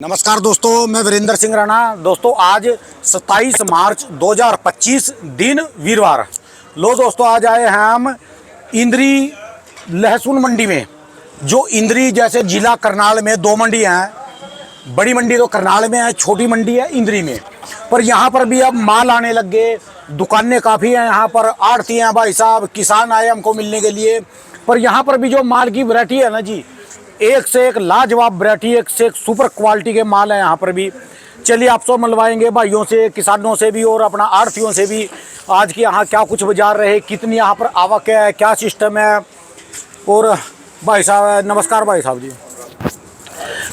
नमस्कार दोस्तों, मैं वीरेंद्र सिंह राणा। दोस्तों आज 27 मार्च 2025 दिन वीरवार। लो दोस्तों, आज आए हैं हम इंद्री लहसुन मंडी में। जो इंद्री जैसे जिला करनाल में दो मंडी हैं। बड़ी मंडी तो करनाल में है, छोटी मंडी है इंद्री में। पर यहाँ पर भी अब माल आने लग गए, दुकानें काफ़ी हैं यहाँ पर, आड़ती हैं भाई साहब, किसान आए हमको मिलने के लिए। पर यहाँ पर भी जो माल की वैरायटी है ना जी, एक से एक लाजवाब वैरायटी, एक से एक सुपर क्वालिटी के माल है यहाँ पर भी। चलिए आपसे मिलवाएंगे भाइयों से, किसानों से भी और अपना आड़तियों से भी। आज की यहाँ क्या कुछ बाजार रहे, कितनी यहाँ पर आवक है, क्या सिस्टम है। और भाई साहब नमस्कार भाई साहब जी,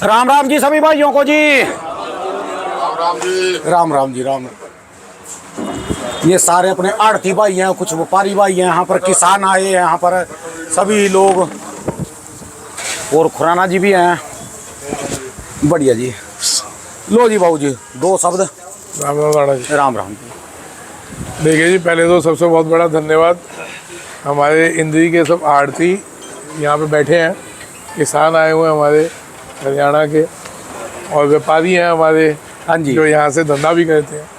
राम राम जी सभी भाइयों को जी। राम जी। राम राम जी, राम। ये सारे अपने आड़ती भाई हैं, कुछ व्यापारी भाई हैं यहाँ पर, किसान आए हैं यहाँ पर सभी लोग, और खुराना जी भी हैं। बढ़िया जी। लो जी बाबू जी, दो शब्द। राम राम राणा जी। राम राम जी। देखिए जी, पहले तो सबसे बहुत बड़ा धन्यवाद। हमारे इंद्री के सब आड़ती यहाँ पे बैठे हैं, किसान आए हुए हैं हमारे हरियाणा के, और व्यापारी हैं हमारे, हाँ जी, जो यहाँ से धंधा भी करते हैं।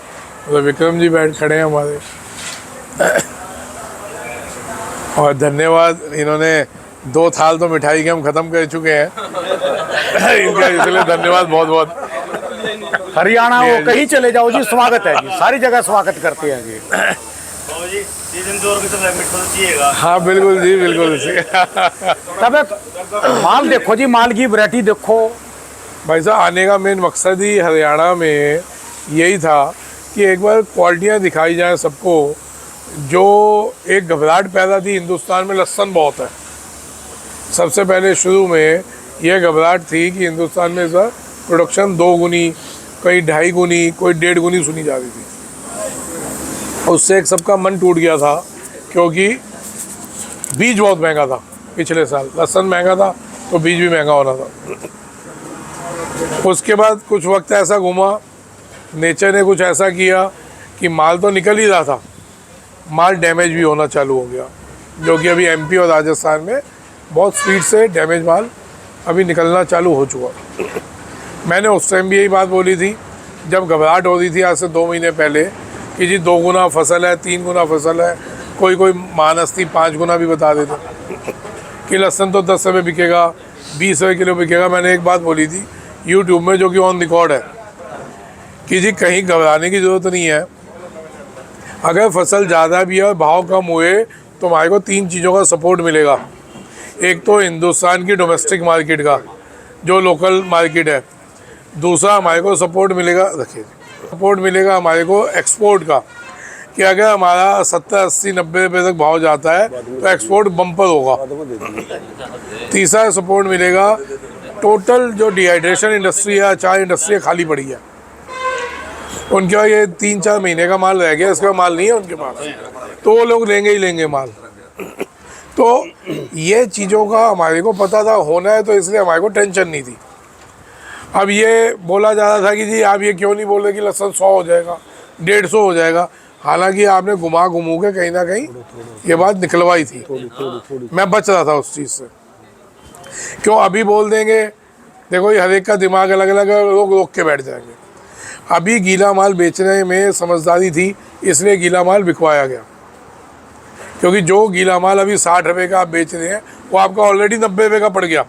तो विक्रम जी बैठ खड़े हैं हमारे, और धन्यवाद, इन्होंने 2 थाल तो मिठाई के हम ख़त्म कर चुके हैं इनका, इसलिए धन्यवाद बहुत बहुत। हरियाणा वो कहीं चले जाओ जी, स्वागत है जी, सारी जगह स्वागत करते हैं जी। हाँ बिल्कुल जी, बिल्कुल। तब माल देखो जी, माल की वैरायटी देखो भाई साहब। आने का मेन मकसद ही हरियाणा में यही था कि एक बार क्वालिटियाँ दिखाई जाएं सबको। जो एक घबराहट पैदा थी हिंदुस्तान में, लहसुन बहुत है। सबसे पहले शुरू में यह घबराहट थी कि हिंदुस्तान में सर प्रोडक्शन 2 गुनी, कहीं 2.5 गुनी, कोई 1.5 गुनी सुनी जा रही थी। उससे एक सबका मन टूट गया था, क्योंकि बीज बहुत महंगा था। पिछले साल लहसुन महंगा था तो बीज भी महंगा होना था। उसके बाद कुछ वक्त ऐसा घूमा, नेचर ने कुछ ऐसा किया कि माल तो निकल ही रहा था, माल डैमेज भी होना चालू हो गया, जो कि अभी एमपी और राजस्थान में बहुत स्पीड से डैमेज माल अभी निकलना चालू हो चुका। मैंने उस टाइम भी यही बात बोली थी, जब घबराहट हो रही थी आज से 2 महीने पहले, कि जी 2 गुना फसल है, 3 गुना फसल है, कोई मानस्ती 5 गुना भी बता देते कि लहसुन तो 10 रुपये बिकेगा, 20 रुपये किलो बिकेगा। मैंने एक बात बोली थी यूट्यूब में, जो कि ऑन रिकॉर्ड है, कि जी कहीं घबराने की ज़रूरत नहीं है। अगर फसल ज़्यादा भी है और भाव कम हुए तो हमारे को 3 चीज़ों का सपोर्ट मिलेगा। एक तो हिंदुस्तान की डोमेस्टिक मार्केट का, जो लोकल मार्केट है। दूसरा हमारे को सपोर्ट मिलेगा, रखिए, सपोर्ट मिलेगा हमारे को एक्सपोर्ट का, कि अगर हमारा 70, 80, 90 रुपये तक भाव जाता है तो एक्सपोर्ट बम्पर होगा। तीसरा सपोर्ट मिलेगा, टोटल जो डिहाइड्रेशन इंडस्ट्री है, अचार इंडस्ट्री है, खाली पड़ी है। उनके पास ये 3-4 महीने का माल रह गया, इसका माल नहीं है उनके पास, तो वो लोग लेंगे ही लेंगे माल। तो ये चीज़ों का हमारे को पता था होना है, तो इसलिए हमारे को टेंशन नहीं थी। अब ये बोला जा रहा था कि जी आप ये क्यों नहीं बोल रहे कि लहसुन 100 हो जाएगा, 150 हो जाएगा। हालांकि आपने घुमा के कहीं ना कहीं ये बात निकलवाई थी। मैं बच रहा था उस चीज़ से, क्यों अभी बोल देंगे। देखो ये हर एक का दिमाग अलग अलग है, लोग रोक के बैठ जाएंगे। अभी गीला माल बेचने में समझदारी थी, इसलिए गीला माल बिकवाया गया। क्योंकि जो गीला माल अभी 60 रुपये का आप बेच रहे हैं, वो आपका ऑलरेडी 90 रुपये का पड़ गया।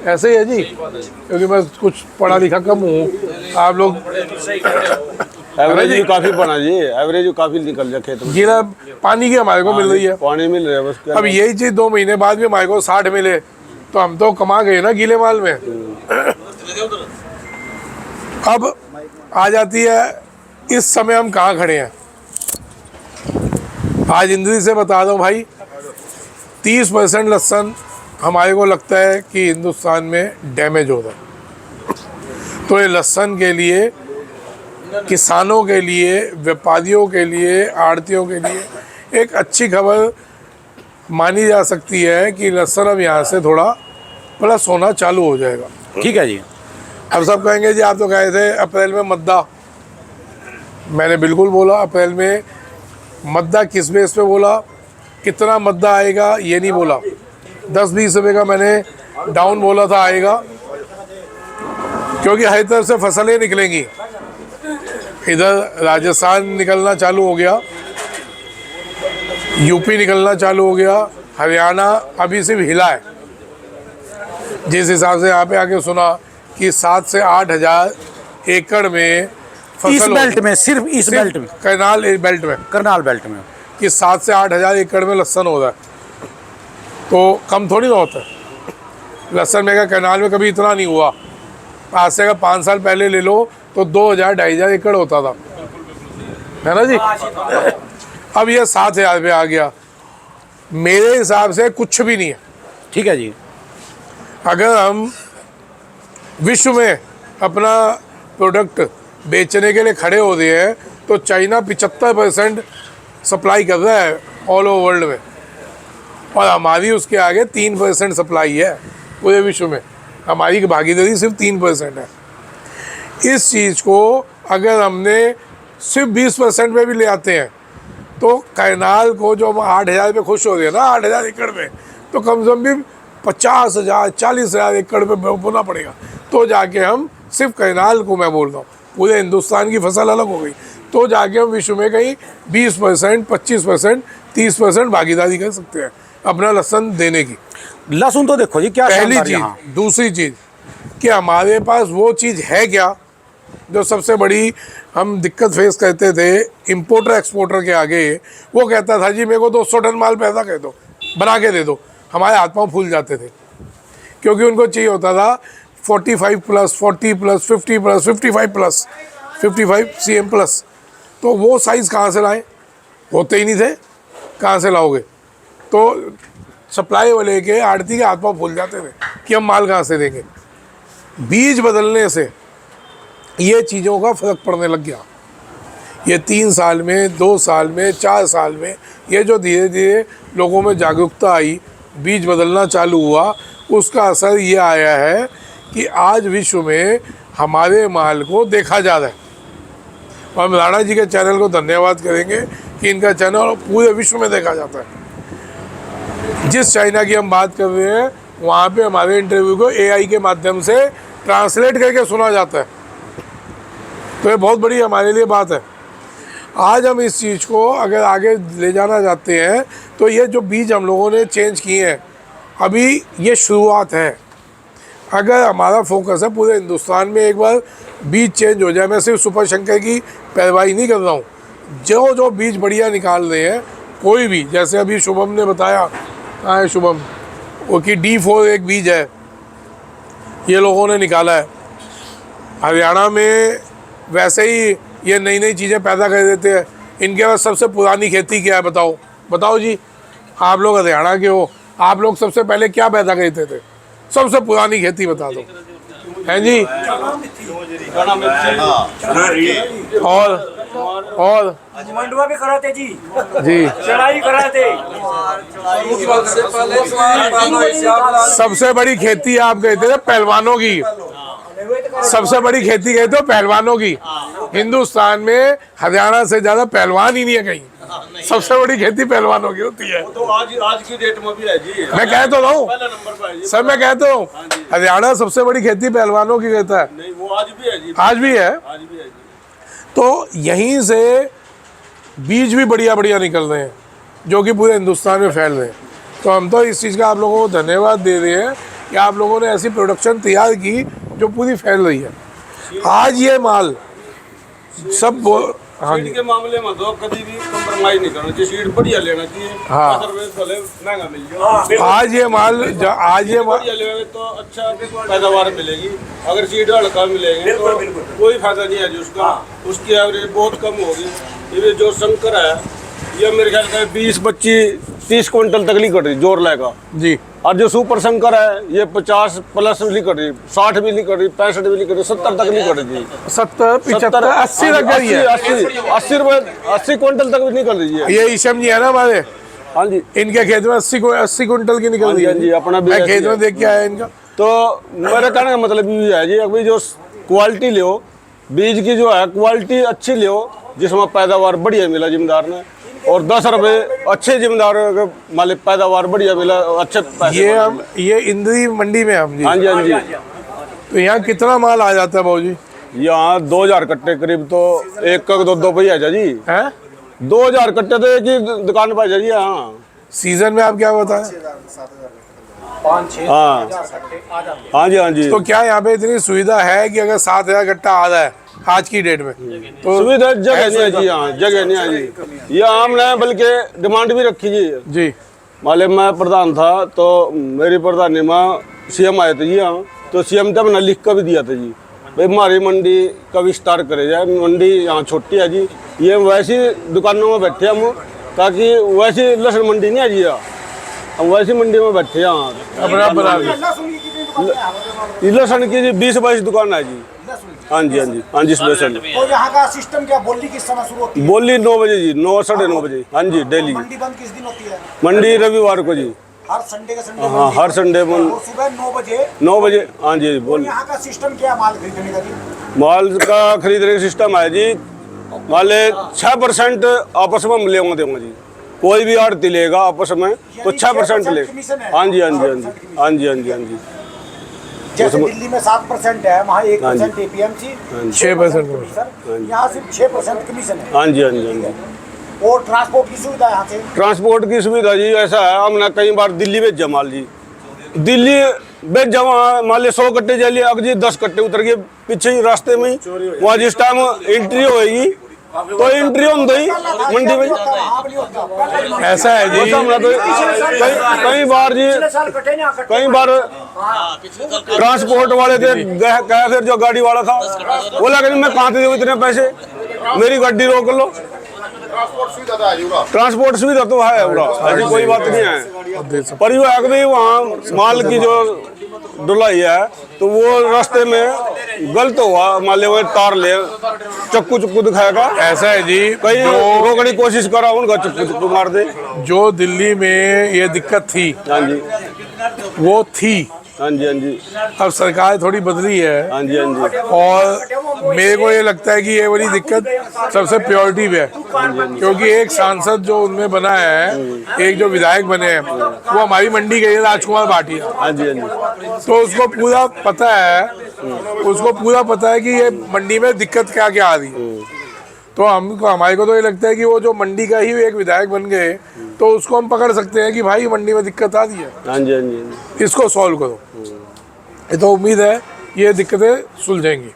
ऐसे ही है जी, क्योंकि मैं कुछ पढ़ा लिखा कम हूँ। आप लोग एवरेज काफ़ी बना जी, एवरेज काफ़ी निकल जाए खेत में। गीला पानी की हमारे को मिल रही है, पानी मिल रहा है बस। अब यही चीज़ 2 महीने बाद भी हमारे को 60 मिले तो हम तो कमा गए ना गीले माल में। अब आ जाती है इस समय हम कहाँ खड़े हैं। आज इंद्री से बता दो भाई, 30% लहसुन हमारे को लगता है कि हिंदुस्तान में डैमेज हो रहा है। तो ये लहसुन के लिए, किसानों के लिए, व्यापारियों के लिए, आड़तियों के लिए एक अच्छी खबर मानी जा सकती है कि लहसुन अब यहाँ से थोड़ा प्लस होना चालू हो जाएगा। ठीक है जी। अब सब कहेंगे जी आप तो कहे थे अप्रैल में मद्दा। मैंने बिल्कुल बोला अप्रैल में मद्दा। किस बेस पे बोला, कितना मद्दा आएगा ये नहीं बोला। 10-20 रुपये का मैंने डाउन बोला था आएगा, क्योंकि हर तरफ से फसलें निकलेंगी। इधर राजस्थान निकलना चालू हो गया, यूपी निकलना चालू हो गया, हरियाणा अभी सिर्फ हिला है। जिस हिसाब से यहाँ पे आके सुना कि 7 से 8 हज़ार एकड़ में फसल इस बेल्ट में, सिर्फ इस बेल्ट में, करनाल बेल्ट में, करनाल बेल्ट में कि 7 से 8 हज़ार एकड़ में लहसन हो रहा है। तो कम थोड़ी ना होता है लहसन में। का करनाल में कभी इतना नहीं हुआ। आज से अगर 5 साल पहले ले लो तो 2,000-2,500 एकड़ होता था, है ना जी। अब ये 7,000 पे आ गया। मेरे हिसाब से कुछ भी नहीं है। ठीक है जी। अगर हम विश्व में अपना प्रोडक्ट बेचने के लिए खड़े हो रहे हैं तो चाइना 75% सप्लाई कर रहा है ऑल ओवर वर्ल्ड में, और हमारी उसके आगे 3% सप्लाई है पूरे विश्व में। हमारी भागीदारी सिर्फ 3% है। इस चीज़ को अगर हमने सिर्फ 20% में भी ले आते हैं तो करनाल को जो हम 8,000 पे खुश हो रहे हैं ना, 8,000 एकड़ में, तो कम से कम भी 50,000 40,000 एकड़ पे बोना पड़ेगा। तो जाके हम सिर्फ करनाल को, मैं बोल रहा हूँ पूरे हिंदुस्तान की फसल अलग हो गई, तो जाके हम विश्व में कहीं 20%, 25%, 30% भागीदारी कर सकते हैं अपना लहसन देने की। लहसुन तो देखो जी क्या पहली शानदार चीज। यहाँ। दूसरी चीज कि हमारे पास वो चीज़ है क्या जो सबसे बड़ी हम दिक्कत फेस करते थे इंपोर्टर एक्सपोर्टर के आगे। वो कहता था जी मेरे को 200 टन माल पैदा कर दो, बना के दे दो। हमारे हाथ पाँव फूल जाते थे क्योंकि उनको चाहिए होता था 45+, 40+, 50+, 55+, 55 CM+। तो वो साइज़ कहाँ से लाए? होते ही नहीं थे, कहाँ से लाओगे? तो सप्लाई वाले के आड़ती के हाथ पाँव फूल जाते थे कि हम माल कहाँ से देंगे। बीज बदलने से ये चीज़ों का फ़र्क पड़ने लग गया। ये 3 साल में, 2 साल में, 4 साल में, ये जो धीरे धीरे लोगों में जागरूकता आई, बीज बदलना चालू हुआ, उसका असर ये आया है कि आज विश्व में हमारे माल को देखा जा रहा है। और हम राणा जी के चैनल को धन्यवाद करेंगे कि इनका चैनल पूरे विश्व में देखा जाता है। जिस चाइना की हम बात कर रहे हैं वहाँ पे हमारे इंटरव्यू को AI के माध्यम से ट्रांसलेट करके सुना जाता है। तो ये बहुत बड़ी हमारे लिए बात है। आज हम इस चीज़ को अगर आगे ले जाना चाहते हैं तो ये जो बीज हम लोगों ने चेंज किए हैं, अभी ये शुरुआत है। अगर हमारा फोकस है पूरे हिंदुस्तान में एक बार बीज चेंज हो जाए, मैं सिर्फ सुपर शंकर की पैरवाई नहीं कर रहा हूँ, जो बीज बढ़िया निकाल रहे हैं कोई भी, जैसे अभी शुभम ने बताया, कहाँ है शुभम, वो कि D4 एक बीज है, ये लोगों ने निकाला है। हरियाणा में वैसे ही ये नई नई चीज़ें पैदा कर देते हैं। इनके पास सबसे पुरानी खेती क्या है बताओ? बताओ जी, आप लोग हरियाणा के हो, आप लोग सबसे पहले क्या पैदा करते थे? सबसे पुरानी खेती बता दो, हैं जी? और मंडवा भी कराते जी, जी चढ़ाई कराते। सबसे बड़ी खेती आप कहते थे पहलवानों की, सबसे बड़ी खेती कहते हो पहलवानों की। हिंदुस्तान में हरियाणा से ज़्यादा पहलवान ही नहीं है कहीं। सबसे बड़ी खेती पहलवानों की होती है। तो आज की डेट में भी है जी। मैं कह तो रहा हूँ पहला नंबर पर है जी। सर, मैं कहता हूँ हरियाणा सबसे बड़ी खेती पहलवानों की कहता है। नहीं, वो आज भी है जी। आज भी है। आज भी है जी। तो यहीं से बीज भी बढ़िया बढ़िया निकल रहे हैं जो कि पूरे हिंदुस्तान में फैल रहे हैं। तो हम तो इस चीज़ का आप लोगों को धन्यवाद दे रहे हैं कि आप लोगों ने ऐसी प्रोडक्शन तैयार की जो पूरी फैल रही है। आज ये माल सब हाँ जी, सीड के मामले में तो कभी भी कम्प्रोमाइज नहीं करना चाहिए। सीड बढ़िया लेना चाहिए। हाँ। अदरवाइज भले महंगा मिल जाए। आज ये माल बढ़िया लेंगे तो अच्छा पैदावार मिलेगी। अगर सीड हल्का मिलेंगे तो कोई फायदा नहीं है जी उसका। उसकी एवरेज बहुत कम होगी। ये जो शंकर है ये मेरे ख्याल से 20-25-30 क्विंटल तक नहीं कट रही जोर लेगा जी। और जो सुपर शंकर है ये 50+ भी नहीं कट रही, 60 भी नहीं कट रही, 65 भी नहीं कट रही, 70 तक नहीं कट रही। 70, 75, 80 लग गई है। 80 रुपए 80 क्विंटल तक भी नहीं कर दीजिए। ये ईशम जी है ना हमारे, हाँ जी, इनके खेत में 80 क्विंटल की निकल रही हाँ जी, है। अपना भी मैं ऐसी खेत में है। देख के आया इनका। तो मेरे कहने का मतलब ये है जी, अभी जो क्वालिटी लो, बीज की जो है क्वालिटी अच्छी लो, जिसमें पैदावार बढ़िया मिला जिम्मेदार ने, और 10 रुपए अच्छे जिम्मेदार मालिक पैदावार बढ़िया मिला, अच्छे पैसे। ये इंद्री मंडी में हम जी। हाँ जी, हाँ जी। तो यहाँ कितना माल आ जाता है भाजी? यहाँ 2000 कट्टे करीब, तो एक का दो भैया जी है 2000 कट्टे तो एक ही दुकान पर जी। हाँ सीजन में आप क्या बताएं? हाँ हाँ जी हाँ जी। तो क्या यहाँ पे इतनी सुविधा है कि अगर 7000 कट्टा आ रहा है आज की डेट में तो सुविधा जगह नहीं है जी, यहाँ जगह नहीं है जी। यहाँ हमने बल्कि डिमांड भी रखी जी। जी माले मैं प्रधान था तो मेरी प्रधानी में सीएम आए थे जी यहाँ, तो सीएम ने अपना लिख कर भी दिया था जी भाई हमारी मंडी का विस्तार करे जाए। मंडी यहाँ छोटी है जी, ये वैसी दुकानों में बैठे हम, ताकि वैसी लहसुन मंडी नहीं है जी यहाँ, हम वैसी मंडी में बैठे यहाँ। अपना बना लहसुन की जी 20-22 दुकान है जी। हाँ जी हाँ जी हाँ जी स्पेशल। तो यहाँ का सिस्टम क्या, बोली किस समय शुरू होती है? बोली 9 बजे जी, 9 साढ़े 9 बजे। हाँ जी डेली। मंडी बंद किस दिन होती है? मंडी रविवार को जी। हर संडे का संडे हाँ हर संडे बंद। और सुबह 9 बजे 9 बजे। हाँ जी बोल। यहाँ का सिस्टम क्या है माल खरीदने का जी? माल का खरीदने का सिस्टम है जी, माले 6% आपस में मिले होंगे देंगे जी। कोई भी आड़ती लेगा आपस में तो 6% लेगा। हाँ जी हाँ जी हाँ जी हाँ जी हाँ जी हाँ जी। जैसे दिल्ली में 7% है, वहाँ 1% एपीएमसी, 6%। यहाँ सिर्फ 6% कमीशन है। हाँ जी हाँ जी हाँ जी। और ट्रांसपोर्ट की सुविधा यहाँ से? ट्रांसपोर्ट की सुविधा जी ऐसा है, हमने कई बार दिल्ली भेजा माल जी। दिल्ली भेजा वहाँ मान लिया 100 कट्टे जा लिए, अगर जी 10 कट्टे उतर गए पीछे ही रास्ते में ही, वहाँ जिस टाइम एंट्री होएगी तो एंट्री होती ही मंडी में। ऐसा है जी। कई बार जी, कई बार ट्रांसपोर्ट वाले थे गया, फिर जो गाड़ी वाला था बोला कि मैं कहाँ से दूँ इतने पैसे, मेरी गाड़ी रोक लो। ट्रांसपोर्ट सुविधा तो है ऐसी कोई बात नहीं है, पर ये है कि भाई वहाँ माल की जो ढुलाई है तो वो रास्ते में गलत हुआ, मान ले वो तार ले चक्कू चक्कू दिखाएगा। ऐसा है जी, कई रोकने की कोशिश करा उनका चक्कू चक्कू मार दे। जो दिल्ली में ये दिक्कत थी हाँ जी वो थी, हाँ जी हाँ जी अब सरकार थोड़ी बदली है हाँ जी हाँ जी। और मेरे को ये लगता है कि ये बड़ी दिक्कत सबसे प्योरिटी पे है, क्योंकि एक सांसद जो उनमें बना है, एक जो विधायक बने हैं वो हमारी मंडी के राजकुमार भाटिया। हाँ जी हाँ जी। तो उसको पूरा पता है कि ये मंडी में दिक्कत क्या क्या आ रही है। तो हमारे को तो ये लगता है कि वो जो मंडी का ही एक विधायक बन गए तो उसको हम पकड़ सकते हैं कि भाई मंडी में दिक्कत आ रही है, हाँ जी हाँ जी। इसको सॉल्व करो। ये तो उम्मीद है ये दिक्कतें सुलझेंगी।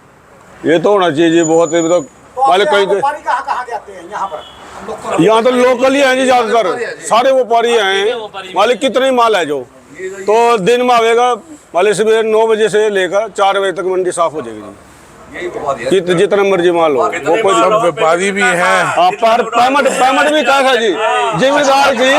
ये तो होना चाहिए जी, बहुत ही तो पहले कहीं व्यापारी कहाँ जाते हैं यहाँ पर? यहाँ तो लोकल ही हैं जी ज्यादातर, सारे व्यापारी हैं। मालिक कितने माल है जो, तो दिन में आवेगा मालिक सुबह 9 बजे से लेकर 4 बजे तक मंडी साफ हो जाएगी जी। जितना मर्जी माल हो, वो कोई सब व्यापारी भी हैं। हाँ पेमेंट भी कहा जी जिम्मेदार की।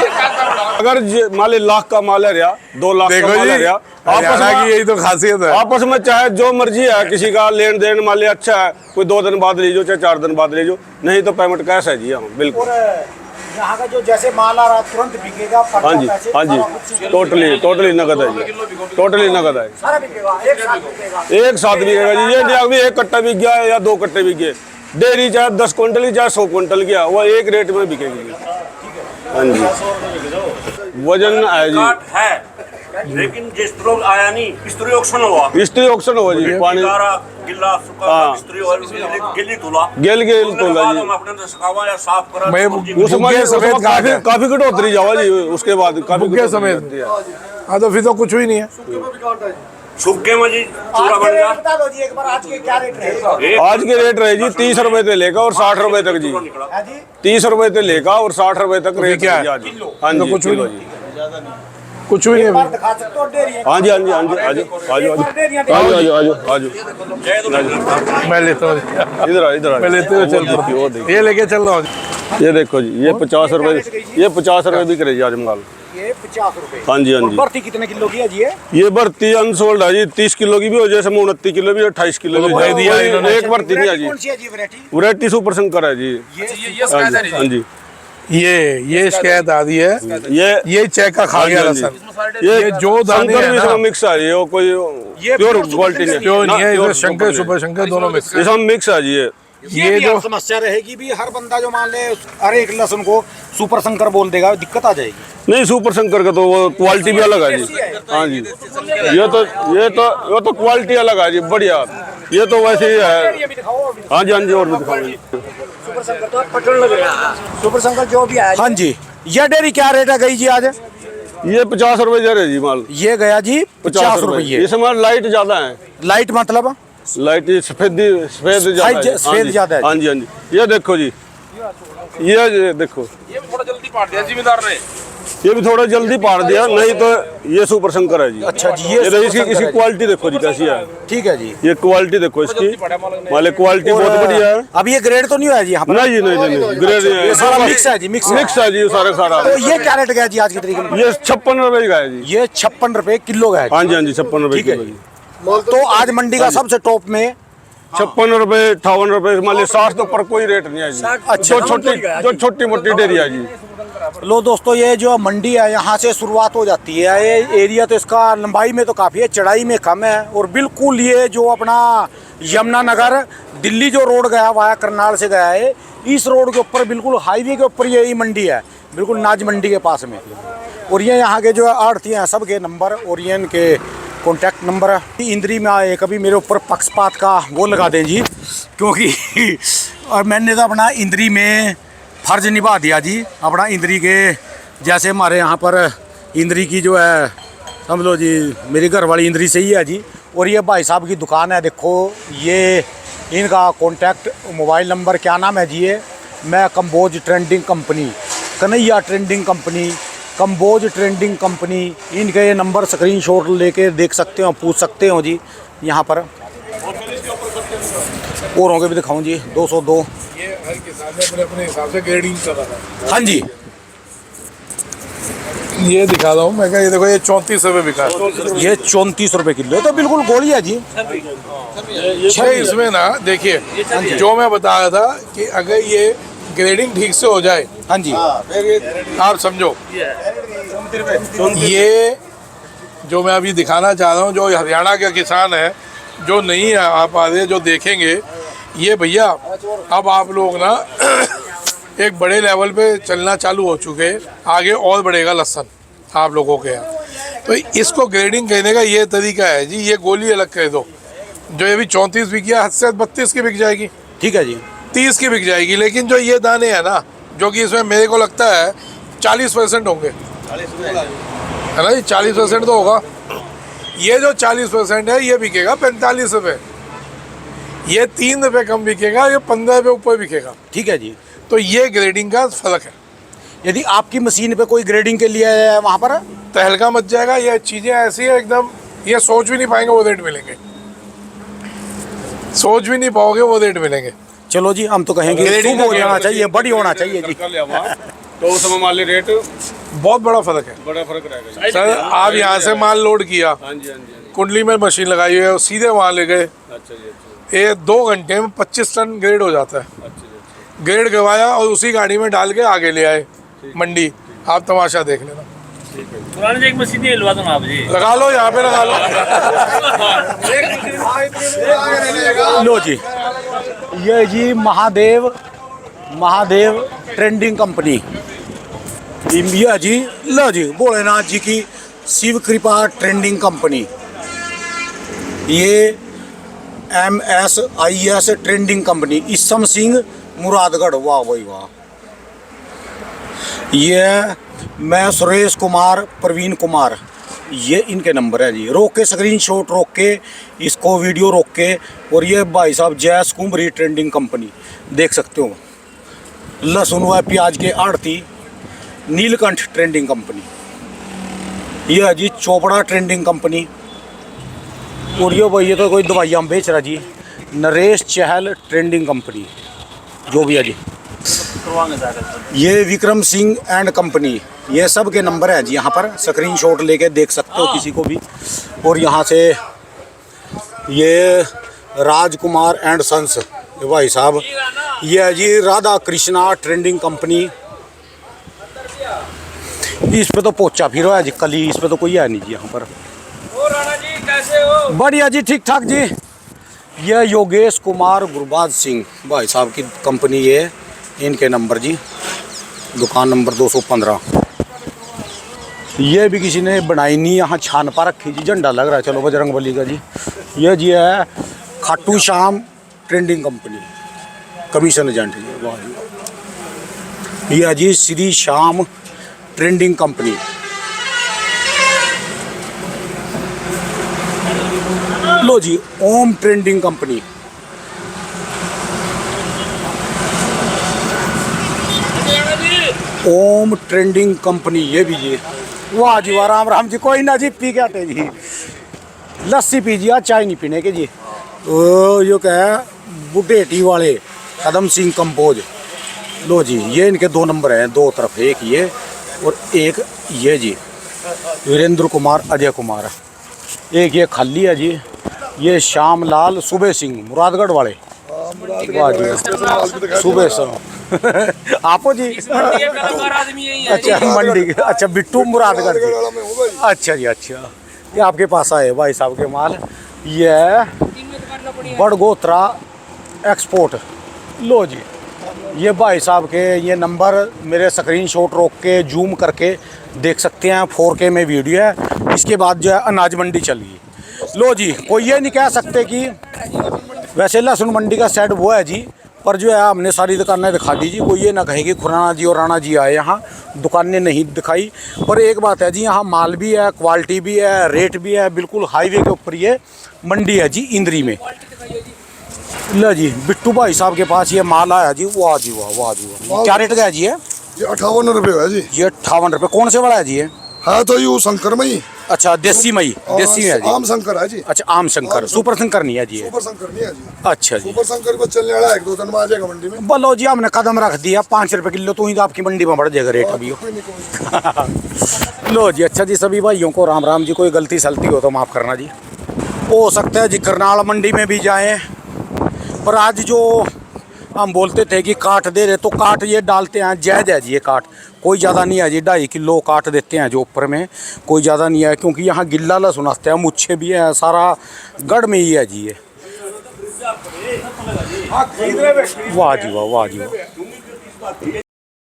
अगर मान 1 लाख का माल है रहा, 2 लाख देखो का माल है जी, रहा, हरियाणा की यही तो खासियत है। आपस में चाहे जो मर्जी है, किसी का लेन देन मान लिया अच्छा है, कोई 2 दिन बाद ले जाओ चाहे 4 दिन बाद ले जाओ, नहीं तो पेमेंट कैश है जी। हाँ बिल्कुल। यहाँ का जो जैसे माल आ रहा तुरंत बिकेगा? हाँ जी हाँ जी, टोटली नगद है जी, टोटली नगद है। सारा बिकेगा, एक साथ बिकेगा? एक साथ बिकेगा जी। ये नहीं अभी 1 कट्टा बिक गया या 2 कट्टे बिक गए, डेयरी चाहे 10 क्विंटल की चाहे 100 क्विंटल की, वो एक रेट में बिकेगी जी। हाँ जी वजन है जी है, लेकिन जिस तरह आया नहीं स्त्री ऑक्शन हुआ, स्त्री ऑक्शन हुआ जी। पानी गिल्ला सुखा स्त्री और गिल्ली तोला गेल तोला जी। अपने सुखावा या साफ करा मैं उसमें काफी कटौती जावा जी, उसके बाद काफी बुग्गे समेत। हाँ तो फिर तो कुछ भी नहीं है। सुखे में जी चूड़ा आज बन के गया। रेट बता दो जी एक बार, आज के क्या रेट रहे? आज के रेट रहे जी 30 रुपए से लेकर और 60 रुपए तक जी। है जी? 30 रुपए से लेकर और 60 रुपए तक रेट क्या है? है जी। हाँ जी कुछ भी किलो नहीं। जी। कुछ भी एक बार नहीं। दिखा सकते हो डेयरी? हाँ जी हाँ जी हाँ जी आजो मैं लेता हूँ, इधर मैं लेते हुए चल रहा हूँ। ये लेके चल रहा हूँ। ये देखो जी, ये 50 रुपए, ये 50 रुपए बिक रही है आज माल। ये 50 रुपए। हाँ जी हाँ और जी। बर्ती कितने किलो की है जी? ये भर्ती अनसोल्ड है जी, 30 किलो की भी हो, जैसे 29 किलो भी, 28 किलो भी दे दिया इन्होंने। एक भर्ती नहीं है जी। कौन सी है जी वैरायटी? वैरायटी सुपर शंकर है जी। हाँ जी ये शिकायत आ रही है, ये चेक का खा गया लहसुन। ये जो दाने शंकर हैं भी ना, इसमें मिक्स है, ये कोई प्योर क्वालिटी नहीं जो नहीं है, pure इधर शंकर सुपर शंकर दोनों में। इसमें मिक्स है जी। ये जो समस्या रहेगी भी, हर बंदा जो मान ले हर एक लहसुन को सुपर शंकर बोल देगा दिक्कत आ जाएगी। नहीं, सुपर शंकर का तो वो क्वालिटी भी अलग है जी। हाँ जी, ये तो क्वालिटी अलग है जी, बढ़िया। ये तो वैसे ही है। हाँ जी, हाँ जी, और भी दिखाओगे। सुपर शंकर तो पटन लग रहा है। सुपर शंकर जो भी आया हाँ जी, ये डेयरी क्या रेट है गई जी आज? ये 50 रुपए जा रहे जी माल। ये गया जी 50 रुपये। इस माल लाइट ज्यादा है। लाइट मतलब लाइट सफेद ज्यादा है। सफेद ज्यादा है। हाँ जी, हाँ जी, ये देखो जी, ये देखो, ये थोड़ा जल्दी पाट दिया जिम्मेदार ने। ये भी थोड़ा जल्दी पाड़ दिया, नहीं तो ये सुपर शंकर है जी। अच्छा जी, ये देखो, सुपर इसकी शंकर है। क्वालिटी देखो जी कैसी है। ठीक है जी। ये क्वालिटी देखो इसकी, माले क्वालिटी बहुत बढ़िया है। अब ये ग्रेड तो नहीं हुआ जी यहाँ पर? नहीं जी, नहीं, ग्रेड ये सारा मिक्स है जी, मिक्स है जी, सारा सारा। तो ये क्या रेट गया जी आज की तरीके में? ये 56 रुपए का है जी। ये 56 रुपए किलो का है। हाँ जी, हाँ जी, 56 रुपए ठीक है किलो जी। जी। तो आज मंडी का सबसे टॉप में 56 रुपए, 58 रुपए, मान ली 60 तो पर कोई रेट नहीं है जी। अच्छा, जो छोटी मोटी डेरी है जी। लो दोस्तों, ये जो मंडी है यहाँ से शुरुआत हो जाती है। ये एरिया तो इसका लंबाई में तो काफ़ी है, चढ़ाई में कम है। और बिल्कुल ये जो अपना यमुनानगर दिल्ली जो रोड गया वाया करनाल से गया है, इस रोड के ऊपर बिल्कुल हाईवे के ऊपर यही मंडी है, बिल्कुल नाज मंडी के पास में। और ये यहाँ के जो आड़ती हैं सबके नंबर और ये इनके कॉन्टैक्ट नंबर इंद्री में आए, कभी मेरे ऊपर पक्षपात का वो लगा दें जी, क्योंकि और मैंने तो अपना इंद्री में फर्ज निभा दिया जी। अपना इंद्री के जैसे हमारे यहाँ पर इंद्री की जो है समझ लो जी, मेरी घर वाली इंद्री से ही है जी। और ये भाई साहब की दुकान है, देखो ये इनका कॉन्टैक्ट मोबाइल नंबर क्या नाम है जी? ये मैं Kamboj trending company, Kanhaiya trending company, Kamboj trending company, इनके ये नंबर स्क्रीनशॉट लेके देख सकते हो, पूछ सकते हो जी यहाँ पर। औरों के भी दिखाऊं जी, 202। ये हर किसान ने अपने हिसाब से ग्रेडिंग कर रहा है। हाँ जी, ये दिखा रहा हूँ मैं, ये देखो, ये 34 रुपए बिका है। ये 34 रुपए किलो है, तो बिल्कुल गोली है जी। ये इसमें ना देखिए, जो मैं बता रहा था कि अगर ये ग्रेडिंग ठीक से हो जाए, हाँ जी, आप समझो, ये जो मैं अभी दिखाना चाह रहा हूँ, जो हरियाणा के किसान है जो नहीं आ पा रहे, जो देखेंगे, ये भैया अब आप लोग ना एक बड़े लेवल पे चलना चालू हो चुके हैं, आगे और बढ़ेगा लहसन आप लोगों के यहाँ। तो इसको ग्रेडिंग कहने का ये तरीका है जी। ये गोली अलग कह दो, जो ये भी 34 बिकी है, हद से 32 की बिक जाएगी, ठीक है जी, 30 की बिक जाएगी। लेकिन जो ये दाने हैं ना, जो कि इसमें मेरे को लगता है 40% होंगे, है ना जी, 40% तो होगा। ये जो 40% है ये बिकेगा 45 रुपये, ये 3 रुपये कम बिकेगा, ये 15 रुपये ऊपर बिकेगा। ठीक है जी। तो ये ग्रेडिंग का फ़र्क है। यदि आपकी मशीन पे कोई ग्रेडिंग के लिए है वहाँ पर, तहलका मच जाएगा। ये चीज़ें ऐसी है एकदम, ये सोच भी नहीं पाएंगे वो रेट मिलेंगे, सोच भी नहीं पाओगे वो रेट मिलेंगे। चलो जी, हम तो कहेंगे शुभ हो जाना चाहिए, बड़ी होना चाहिए जी। तो उस समय मान ली रेट बहुत बड़ा फ़र्क है, बड़ा फर्क रहेगा। सर। आप यहाँ से माल लोड किया, हाँ जी, हाँ जी, कुंडली में मशीन लगाई हुई है, सीधे वहाँ ले गए, अच्छा जी, अच्छा, ये 2 घंटे में 25 टन ग्रेड हो जाता है। अच्छा जी, अच्छा। ग्रेड गवाया और उसी गाड़ी में डाल के आगे ले आए मंडी। आप तमाशा देख लेना। पुराने से एक मशीन हिलवा दो ना आप जी। लगा लो, यहाँ पे लगा लो। लो जी, ये जी महादेव ट्रेंडिंग कंपनी, ये जी, लो जी, भोलेनाथ जी की शिव कृपा ट्रेंडिंग कंपनी, ये MSIS trending company, Isam Singh Muradgarh, वाह भाई वाह। ये मैं सुरेश कुमार, प्रवीण कुमार, ये इनके नंबर है जी। रोक के स्क्रीनशॉट रोक के इसको वीडियो रोक के। और ये भाई साहब जैस कुंभरी ट्रेंडिंग कंपनी, देख सकते हो। लहसुन व प्याज के आड़ती नीलकंठ ट्रेंडिंग कंपनी, ये है जी चोपड़ा ट्रेंडिंग कंपनी। और ये भाई, ये तो कोई दवाइयाँ बेच रहा जी, नरेश चहल ट्रेंडिंग कंपनी, जो भी है जी। ये विक्रम सिंह एंड कंपनी, ये सब के नंबर हैं जी, यहाँ पर स्क्रीनशॉट लेके देख सकते हो किसी को भी। और यहाँ से ये राजकुमार एंड सन्स, भाई साहब, ये है जी राधा कृष्णा ट्रेंडिंग कंपनी। इस पे तो पोचा फिर है जी, कली इस पे तो कोई है नहीं जी यहाँ पर। बढ़िया जी, ठीक ठाक जी। यह योगेश कुमार गुरबाज सिंह भाई साहब की कंपनी, ये इनके नंबर जी। दुकान नंबर 215। ये भी किसी ने बनाई नहीं, यहाँ छान पा रखी जी, झंडा लग रहा है चलो बजरंग बली का जी। ये जी है Khatu Shyam trading company, commission agent जी। वाह जी, ये है जी श्री श्याम ट्रेडिंग कंपनी। लो जी Om trading company. Om trading company ये भी जी। वाह जी वाह, राम राम जी। कोई ना जी, पी के आते जी, लस्सी पीजिए, चाय नहीं पीने के जी। ओ यो क्या है, बुढ़ेटी वाले कदम सिंह कंपोज। लो जी ये इनके 2 नंबर हैं, 2 तरफ, एक ये और एक ये जी, वीरेंद्र कुमार, अजय कुमार। एक ये खाली है जी, ये श्याम लाल सुबह सिंह मुरादगढ़ वाले। वाह जी सुबह सिंह आपो जी। अच्छा मंडी, अच्छा बिट्टू मुरादगढ़ जी। अच्छा जी अच्छा, ये आपके पास आए भाई साहब के माल। ये बड़गोत्रा एक्सपोर्ट। लो जी ये भाई साहब के ये नंबर मेरे स्क्रीनशॉट रोक के जूम करके देख सकते हैं। 4K में वीडियो है। इसके बाद जो है अनाज मंडी चली। लो जी कोई ये नहीं कह सकते कि वैसे लहसुन मंडी का सेट वो है जी, पर जो है हमने सारी दुकानें दिखा दी जी। कोई ये ना कहे कि खुराना जी और राणा जी आए यहाँ, दुकानें नहीं दिखाई। पर एक बात है जी, यहाँ माल भी है, क्वालिटी भी है, रेट भी है। बिल्कुल हाईवे के ऊपर ये मंडी है जी, इंद्री में। लो जी बिट्टू भाई साहब के पास ये माल आया जी। वाह जी वाह, वाह जी वाह। क्या रेट का है जी ये? 58 रुपये है जी। ये 58 रुपये। कौन से वाला है जी ये? हाँ तो यू शंकर मई। अच्छा देसी मई, देसी है जी। आम शंकर है जी। अच्छा आम शंकर, सुपर शंकर नहीं है जी ये? सुपर शंकर नहीं है जी। अच्छा जी, सुपर शंकर को चलने वाला 1-2 दिन में आ जाएगा मंडी में। बोलो जी हमने कदम रख दिया 5 रुपये किलो, तो ही तो आपकी मंडी में बढ़ जाएगा रेट अभी। लो जी अच्छा जी, सभी भाइयों को राम राम जी। कोई गलती सलती हो तो माफ़ करना जी। हो सकता है जी करनाल मंडी में भी जाएं, पर आज जो हम बोलते थे कि काट दे रहे, तो काट ये डालते हैं जायज़ है जी। ये काट कोई ज़्यादा नहीं है जी, 2.5 किलो काट देते हैं जो ऊपर में, कोई ज़्यादा नहीं है। क्योंकि यहाँ गिल्ला लहसुन आते हैं, मुच्छे भी हैं, सारा गढ़ में ही है जी ये। वाह जी वाह, वाह जी वाह।